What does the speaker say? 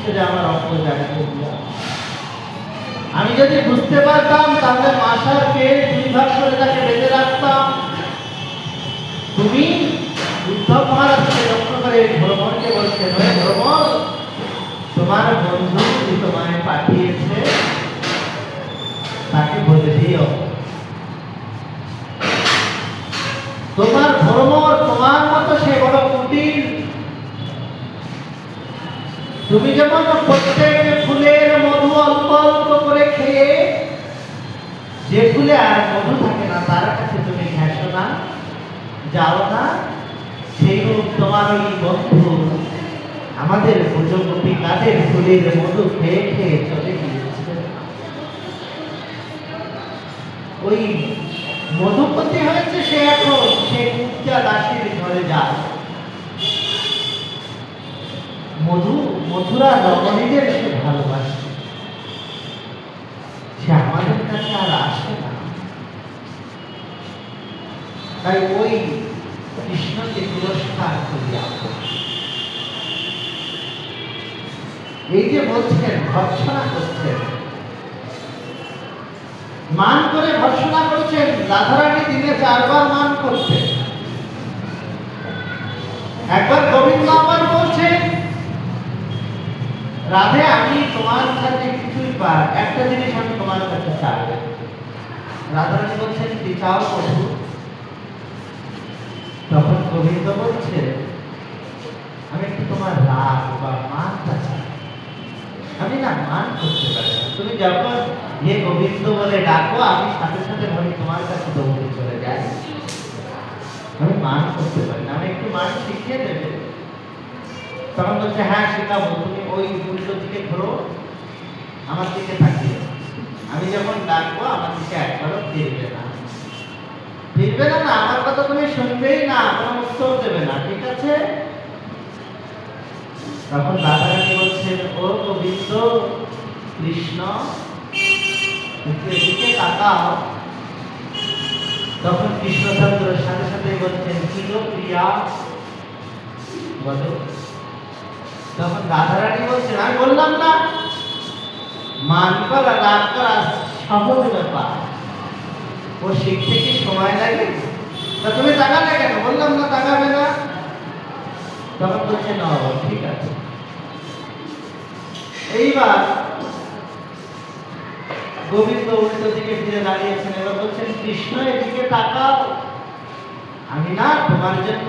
দিচ্ছ যে আমার অঙ্গ জাগাতে দিয়া। আমি যদি বুঝতে পারতাম তাহলে মাসাকে দুই ভাগ করে তাকে বেঁধে রাখতাম। তুমি উদ্ধব মহারাজকে লক্ষ্য করে ভ্রমণকে বলছে, ভ্রমণ, তোমার বন্ধু তোমায় পাঠিয়েছে, তাকে বলে দিও তোমার ভ্রমণ তোমার মতো সে বড় কুটির। তুমি যেমন প্রত্যেক ফুলের মধু অল্প অল্প করে খেয়ে, যে ফুলে আর মধু থাকে না তার কাছে তুমি ঘেঁষো না, যাও না, সেই তোমার ওই বন্ধু আমাদের ভোজপতি কাদের ফুলের মধু খেয়ে খেয়ে চলে গিয়েছে। ওই মধুপতি হয়েছে সে, এখন সে কুব্জা দাসীর ঘরে যায়। মধুরা রমণীদের সে ভালোবাসে, সে আমাদের কাছে আর আসে না। তাই ওই কৃষ্ণকে পুরস্কার করিয়া এই যে বলছেন ভর্ৎসনা করছেন, মান করে ভর্ৎসনা করছেন। রাধারানী দিনে 4 বার মান করছেন। একবার গোবিন্দ আবার বলছেন, রাধে আমি তোমার কাছে কিছুই পাই, একটা জিনিস আমি তোমার কাছে চাই। রাধারানী বলছেন, কি চাও প্রভু? তখন গোবিন্দ বলছে, আমি একটু তোমার রাগ বা মানটা চাই। আমি না মান করতে পারি না, তুমি যখন হে গোবিন্দ বলে ডাকো আমি সাথে সাথে ভাবি তোমার কাছে দৌড়ে চলে যাই। আমি মান করতে পারি না, আমি একটু মান শিখিয়ে দেবে। তখন বলছে, হ্যাঁ শেখাবো, তুমি ওই উল্টো দিকে ঘোরো, আমার দিকে তাকিয়ে, আমি যখন ডাকবো আমার দিকে একবারও ফিরবে না, ফিরবে না, না আমার কথা তুমি শুনবেই না, কোনো উত্তর দেবে না, ঠিক আছে? তখন রাধারানী বলছেন, ও গোবিন্দ কৃষ্ণ এদিকে তাকাও। তখন কৃষ্ণচন্দ্র সাথে সাথে বলছেন, কি গো প্রিয়া বলো। তখন রাধারানী বলছেন, আমি বললাম না মান করা রাগ করা সহজ ব্যাপার, ও শিখতে কি সময় লাগে? তা তুমি তাকালে কেন? বললাম না তাকাবে না। তখন বলছে, না ঠিক আছে। এইবার গোবিন্দ উল্টো দিকে ফিরে দাঁড়িয়েছেন, এবার বলছেন, কৃষ্ণ এদিকে তাকাও, আমি না তোমার জন্য